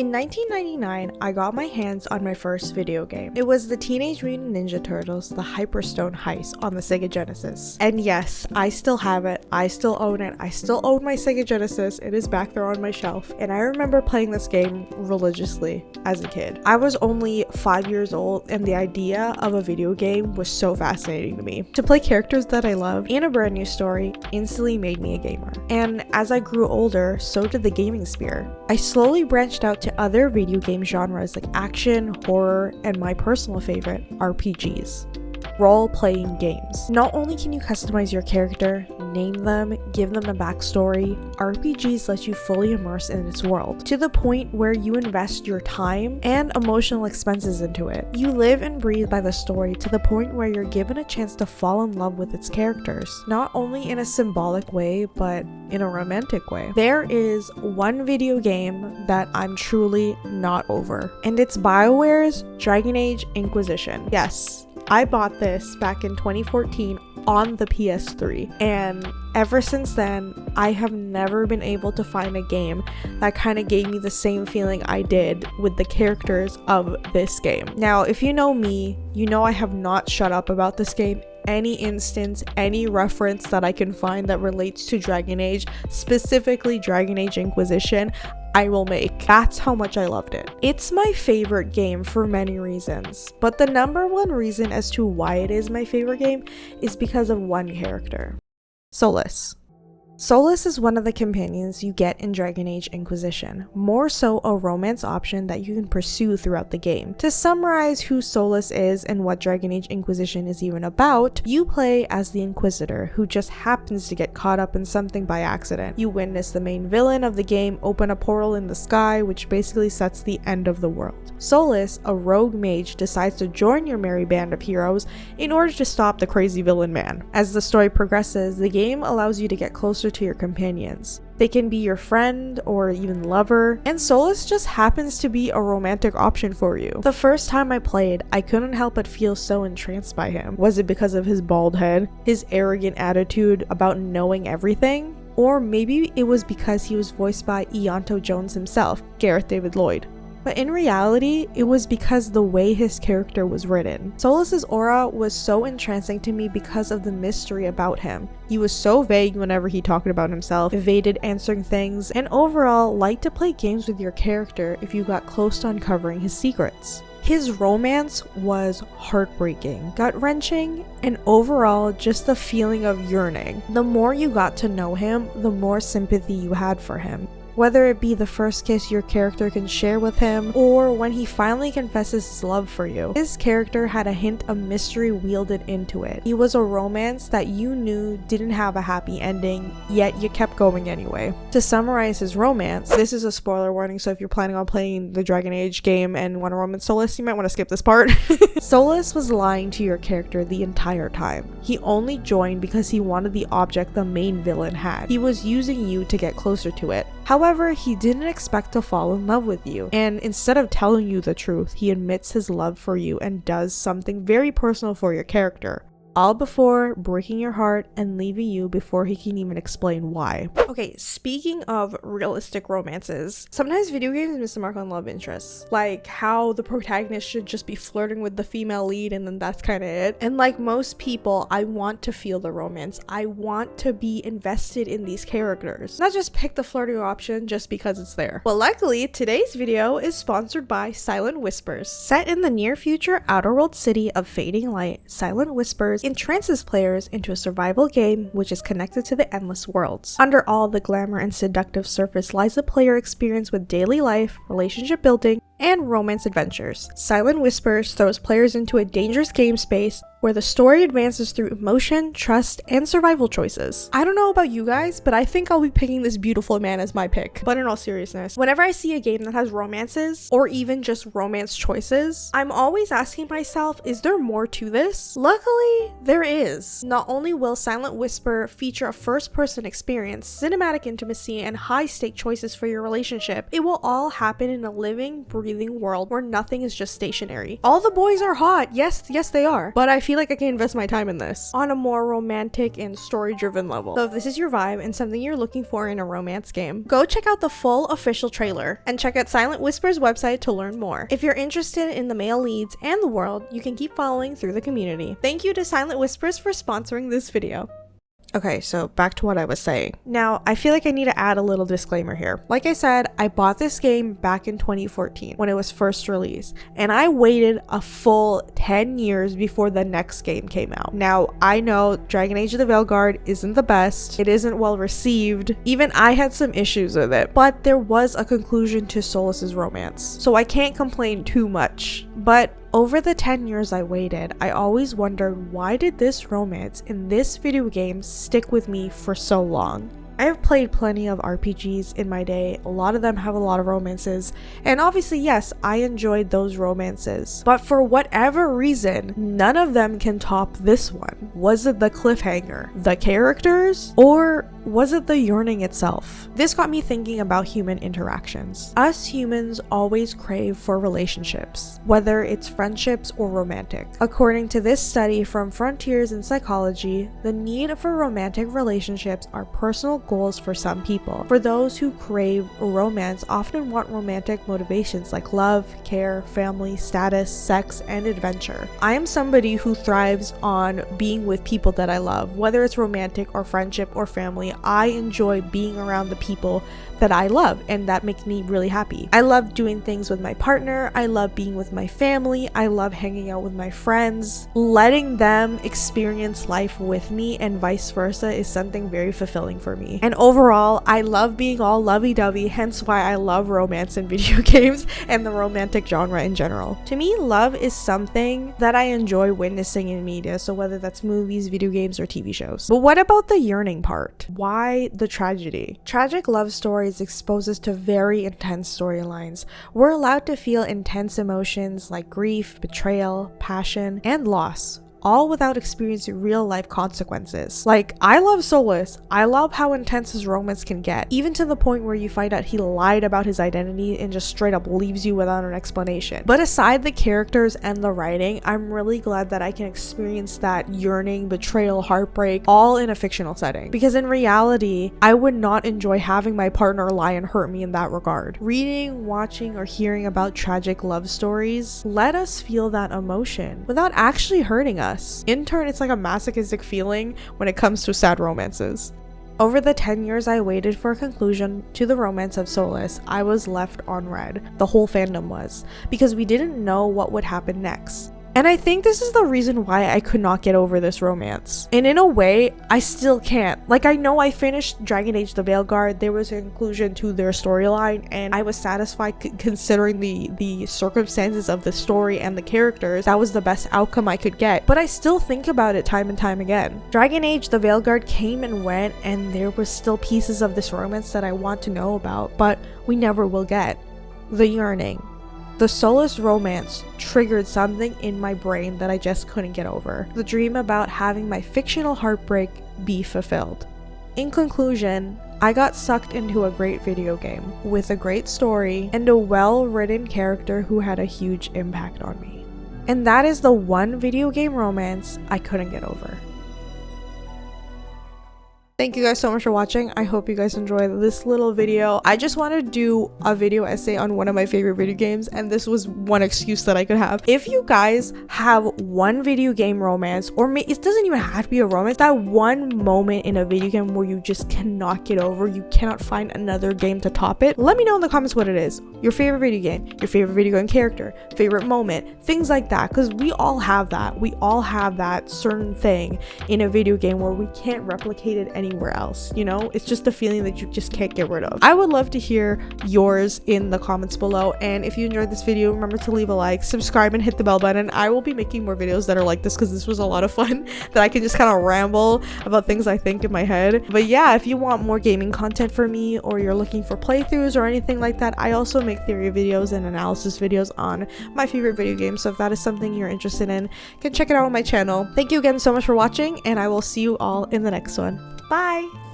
In 1999, I got my hands on my first video game. It was the Teenage Mutant Ninja Turtles, the Hyperstone Heist on the Sega Genesis. And yes, I still have it. I still own it. I still own my Sega Genesis. It is back there on my shelf. And I remember playing this game religiously as a kid. I was only 5 years old, and the idea of a video game was so fascinating to me. To play characters that I loved and a brand new story instantly made me a gamer. And as I grew older, so did the gaming sphere. I slowly branched out to other video game genres like action, horror, and my personal favorite, RPGs. Role-playing games. Not only can you customize your character, name them, give them a backstory, RPGs let you fully immerse in its world, to the point where you invest your time and emotional expenses into it. You live and breathe by the story to the point where you're given a chance to fall in love with its characters, not only in a symbolic way, but in a romantic way. There is one video game that I'm truly not over, and it's BioWare's Dragon Age Inquisition. Yes, I bought this back in 2014 on the PS3, and ever since then, I have never been able to find a game that kind of gave me the same feeling I did with the characters of this game. Now, if you know me, you know I have not shut up about this game. Any instance, any reference that I can find that relates to Dragon Age, specifically Dragon Age Inquisition, I will make. That's how much I loved it. It's my favorite game for many reasons, but the number one reason as to why it is my favorite game is because of one character. Solas. Solas is one of the companions you get in Dragon Age Inquisition, more so a romance option that you can pursue throughout the game. To summarize who Solas is and what Dragon Age Inquisition is even about, you play as the Inquisitor who just happens to get caught up in something by accident. You witness the main villain of the game open a portal in the sky, which basically sets the end of the world. Solas, a rogue mage, decides to join your merry band of heroes in order to stop the crazy villain man. As the story progresses, the game allows you to get closer to your companions. They can be your friend or even lover, and Solas just happens to be a romantic option for you. The first time I played, I couldn't help but feel so entranced by him. Was it because of his bald head, his arrogant attitude about knowing everything? Or maybe it was because he was voiced by Ianto Jones himself, Gareth David Lloyd. But in reality, it was because the way his character was written. Solas's aura was so entrancing to me because of the mystery about him. He was so vague whenever he talked about himself, evaded answering things, and overall liked to play games with your character if you got close to uncovering his secrets. His romance was heartbreaking, gut-wrenching, and overall just the feeling of yearning. The more you got to know him, the more sympathy you had for him. Whether it be the first kiss your character can share with him, or when he finally confesses his love for you, his character had a hint of mystery wielded into it. He was a romance that you knew didn't have a happy ending, yet you kept going anyway. To summarize his romance, this is a spoiler warning, so if you're planning on playing the Dragon Age game and want to romance Solas, you might want to skip this part. Solas was lying to your character the entire time. He only joined because he wanted the object the main villain had. He was using you to get closer to it. However, he didn't expect to fall in love with you, and instead of telling you the truth, he admits his love for you and does something very personal for your character. All before breaking your heart and leaving you before he can even explain why. Okay, speaking of realistic romances, sometimes video games miss the mark on love interests. Like how the protagonist should just be flirting with the female lead and then that's kind of it. And like most people, I want to feel the romance. I want to be invested in these characters. Not just pick the flirting option just because it's there. Well, luckily, today's video is sponsored by Silent Whispers. Set in the near future outer world city of fading light, Silent Whispers entrances players into a survival game which is connected to the endless worlds. Under all the glamour and seductive surface lies a player experience with daily life, relationship building, and romance adventures. Silent Whispers throws players into a dangerous game space where the story advances through emotion, trust, and survival choices. I don't know about you guys, but I think I'll be picking this beautiful man as my pick. But in all seriousness, whenever I see a game that has romances, or even just romance choices, I'm always asking myself, is there more to this? Luckily, there is. Not only will Silent Whisper feature a first-person experience, cinematic intimacy, and high-stake choices for your relationship, it will all happen in a living, breathing breathing world where nothing is just stationary. All the boys are hot. Yes, they are. But I feel like I can invest my time in this on a more romantic and story-driven level. So if this is your vibe and something you're looking for in a romance game, go check out the full official trailer and check out Silent Whisper's website to learn more. If you're interested in the male leads and the world, you can keep following through the community. Thank you to Silent Whispers for sponsoring this video. Okay, so back to what I was saying. Now, I feel like I need to add a little disclaimer here. Like I said, I bought this game back in 2014 when it was first released, and I waited a full 10 years before the next game came out. Now, I know Dragon Age of the Veilguard isn't the best, it isn't well received, even I had some issues with it, but there was a conclusion to Solas' romance, so I can't complain too much. But over the 10 years I waited, I always wondered, why did this romance in this video game stick with me for so long? I have played plenty of RPGs in my day, a lot of them have a lot of romances, and obviously yes, I enjoyed those romances, but for whatever reason, none of them can top this one. Was it the cliffhanger, the characters, or was it the yearning itself? This got me thinking about human interactions. Us humans always crave for relationships, whether it's friendships or romantic. According to this study from Frontiers in Psychology, the need for romantic relationships are personal goals for some people. For those who crave romance, often want romantic motivations like love, care, family, status, sex, and adventure. I am somebody who thrives on being with people that I love, whether it's romantic or friendship or family. I enjoy being around the people that I love, and that makes me really happy. I love doing things with my partner, I love being with my family, I love hanging out with my friends. Letting them experience life with me and vice versa is something very fulfilling for me. And overall, I love being all lovey-dovey, hence why I love romance in video games and the romantic genre in general. To me, love is something that I enjoy witnessing in media, so whether that's movies, video games, or TV shows. But what about the yearning part? Why the tragedy? Tragic love stories expose us to very intense storylines. We're allowed to feel intense emotions like grief, betrayal, passion, and loss, all without experiencing real life consequences. Like, I love Solas. I love how intense his romance can get, even to the point where you find out he lied about his identity and just straight up leaves you without an explanation. But aside the characters and the writing, I'm really glad that I can experience that yearning, betrayal, heartbreak, all in a fictional setting. Because in reality, I would not enjoy having my partner lie and hurt me in that regard. Reading, watching, or hearing about tragic love stories let us feel that emotion without actually hurting us. In turn, it's like a masochistic feeling when it comes to sad romances. Over the 10 years I waited for a conclusion to the romance of Solas, I was left on red. The whole fandom was, because we didn't know what would happen next. And I think this is the reason why I could not get over this romance. And in a way, I still can't. Like, I know I finished Dragon Age the Veilguard, there was a conclusion to their storyline, and I was satisfied considering the circumstances of the story and the characters. That was the best outcome I could get. But I still think about it time and time again. Dragon Age the Veilguard came and went, and there was still pieces of this romance that I want to know about, but we never will get. The yearning. The Solas romance triggered something in my brain that I just couldn't get over. The dream about having my fictional heartbreak be fulfilled. In conclusion, I got sucked into a great video game with a great story and a well-written character who had a huge impact on me. And that is the one video game romance I couldn't get over. Thank you guys so much for watching. I hope you guys enjoyed this little video. I just want to do a video essay on one of my favorite video games, and this was one excuse that I could have. If you guys have one video game romance, or it doesn't even have to be a romance, that one moment in a video game where you just cannot get over, you cannot find another game to top it, let me know in the comments what it is. Your favorite video game, your favorite video game character, favorite moment, things like that, because we all have that. We all have that certain thing in a video game where we can't replicate it anymore. Anywhere else, you know? It's just a feeling that you just can't get rid of. I would love to hear yours in the comments below, and if you enjoyed this video, remember to leave a like, subscribe, and hit the bell button. I will be making more videos that are like this because this was a lot of fun that I can just kind of ramble about things I think in my head. But yeah, if you want more gaming content from me, or you're looking for playthroughs or anything like that, I also make theory videos and analysis videos on my favorite video games, so if that is something you're interested in, you can check it out on my channel. Thank you again so much for watching, and I will see you all in the next one. Bye!